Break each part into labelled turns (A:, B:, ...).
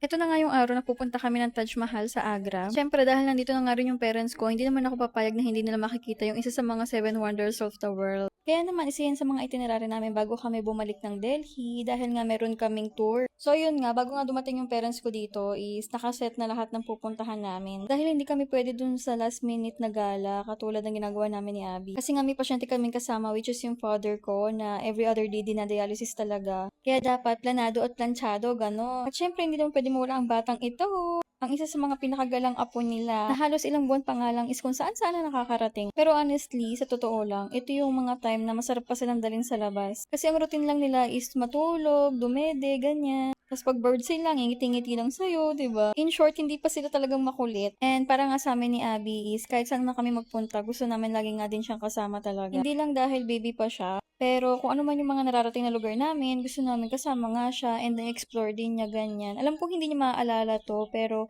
A: Ito na nga yung araw na pupunta kami ng Taj Mahal sa Agra. Siyempre dahil nandito na nga rin yung parents ko, hindi naman ako papayag na hindi nila makikita yung isa sa mga Seven Wonders of the World. Kaya naman isa yan sa mga itinerary namin bago kami bumalik ng Delhi dahil nga meron kaming tour. So yun nga, bago nga dumating yung parents ko dito is nakaset na lahat ng pupuntahan namin. Dahil hindi kami pwede dun sa last minute na gala katulad ng ginagawa namin ni Abby. Kasi nga may pasyente kaming kasama which is yung father ko na every other day dinadialysis talaga. Kaya dapat planado at planchado, gano'n. At syempre hindi naman pwede mawala ang batang ito. Ang isa sa mga pinakagalang apo nila na halos ilang buwan pa nga lang is kung saan-saan na nakakarating. Pero honestly, sa totoo lang, ito yung mga time na masarap pa silang dalhin sa labas. Kasi ang routine lang nila is matulog, dumede, ganyan. Tapos pag birdsay lang, ngiti-ngiti lang sa'yo, ba diba? In short, hindi pa sila talagang makulit. And para nga sa amin ni Abby is, kahit saan na kami magpunta, gusto namin lagi nga din siyang kasama talaga. Hindi lang dahil baby pa siya, pero kung ano man yung mga nararating na lugar namin, gusto namin kasama nga siya and na-explore din niya ganyan. Alam kong hindi niya maaalala to, pero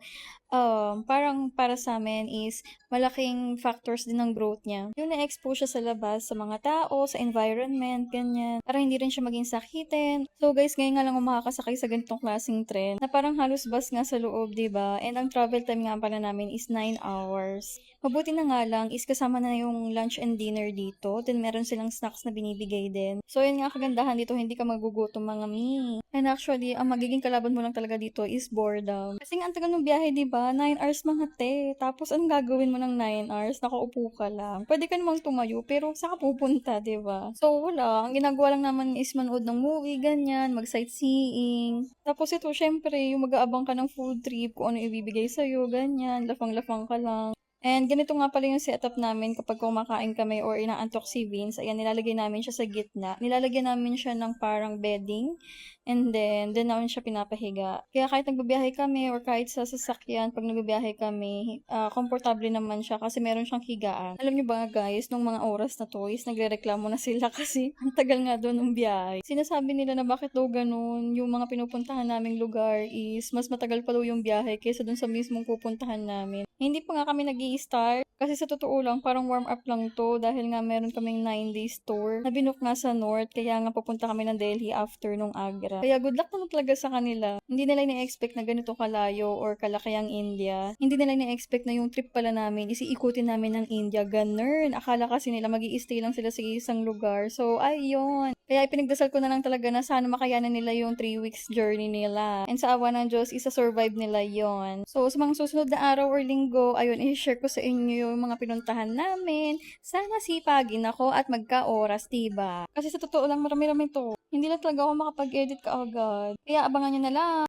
A: parang para sa amin is malaking factors din ng growth niya. Yung na-expose siya sa labas, sa mga tao, sa environment, ganyan. Para hindi rin siya maging sakitin. So guys, ngayon nga lang ako makakasakay sa ganitong klaseng tren na parang halos bus nga sa loob, 'di ba? And ang travel time nga pala namin is 9 hours. Mabuti na nga lang is kasama na yung lunch and dinner dito. Then meron silang snacks na binibigay din. So yun nga kagandahan dito, hindi ka magugutom mga mi. And actually, ang magiging kalaban mo lang talaga dito is boredom. Kasi nga ang tagal ng biyahe, 'di ba? 9 hours mga te. Tapos anong gagawin mo ng 9 hours? Nakaupo ka lang. Pwede ka namang tumayo, pero saan ka pupunta, 'di ba? So wala, ang ginagawa lang naman is manood ng movie, ganyan, mag-sightseeing. Tapos ito, syempre, yung mag-aabang ka ng food trip, kung ano ibibigay sa'yo, ganyan, lafang-lafang ka lang. And ganito nga pala yung setup namin kapag kumakain kami or inaantok si Vince. Ayan, nilalagay namin siya sa gitna. Nilalagyan namin siya ng parang bedding. And then, doon namin siya pinapahiga. Kaya kahit nagbabiyahe kami or kahit sa sasakyan, pag nagbabiyahe kami, komportable naman siya kasi meron siyang higaan. Alam niyo ba guys, nung mga oras na to is nagrereklamo na sila kasi ang tagal nga doon ng biyahe. Sinasabi nila na bakit daw ganun, yung mga pinupuntahan naming lugar is mas matagal pa daw yung biyahe kaysa doon sa mismong pupuntahan namin. Hindi pa nga kami nag-i-start kasi sa totoo lang parang warm up lang to dahil nga meron kaming 9 days tour na binook nga sa North kaya nga pupunta kami ng Delhi after nung Agra. Kaya good luck naman talaga sa kanila. Hindi nila na-expect na ganito kalayo or kalaki ang India. Hindi nila na-expect na yung trip pala namin is iikutin namin ng India. Ganun. Akala kasi nila mag-i-stay lang sila sa isang lugar. So, ayun. Kaya ipinagdasal ko na lang talaga na sana makayanan nila yung 3 weeks journey nila. And sa awa ng Diyos, isa-survive nila yon. So, sa mga susunod na araw or linggo, ayun, i-share ko sa inyo yung mga pinuntahan namin. Sana sipagin ako at magka-oras, diba? Kasi sa totoo lang, marami-rami to. Hindi lang talaga ako makapag-edit kaagad. Kaya abangan nyo na lang.